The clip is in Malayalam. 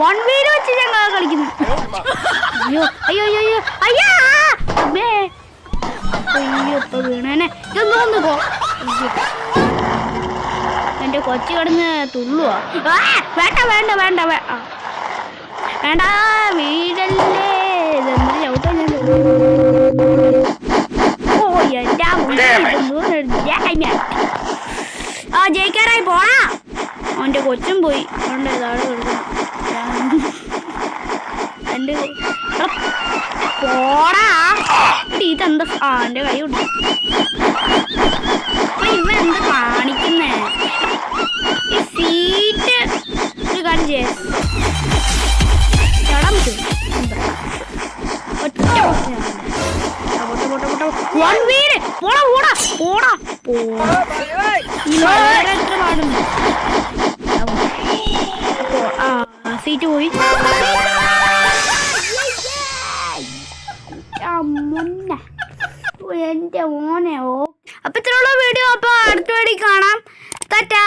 1v വെച്ച് ഞങ്ങൾ കളിക്കുന്നു. അയ്യോ അയ്യോ അയ്യോ അയ്യോ അമ്മേ അയ്യോ ഇപ്പൊ വീണേനെ. ഇതൊന്നു എന്റെ കൊച്ചു കിടന്ന് തുള്ളുവാ. വേണ്ട വേണ്ട വേണ്ട വേണ്ട വീടല്ലേ. ഇതെന്ത് ചവിട്ടാ ഞാൻ. ഓ എന്റെ ആ ജയിക്കാറായി പോണാ. അവന്റെ കൊച്ചും പോയി. അതുകൊണ്ട് ഇതാണ് എന്റെ പോടാ. ഇതെന്താ എന്റെ കൈ ഉണ്ട്. ഇവ എന്താ കാണിക്കുന്നേ ഈ സീറ്റ്. ഒരു കാര്യം ചെയ്യാൻ ചടാൻ പറ്റും. എത്ര പാടുന്നു. അപ്പോ സീറ്റ് പോയി. എന്റെ മോനെ. അപ്പൊ ഇത്രയുള്ള വീഡിയോ. അപ്പൊ അടുത്ത വീഡിയോ കാണാം. ടാറ്റാ.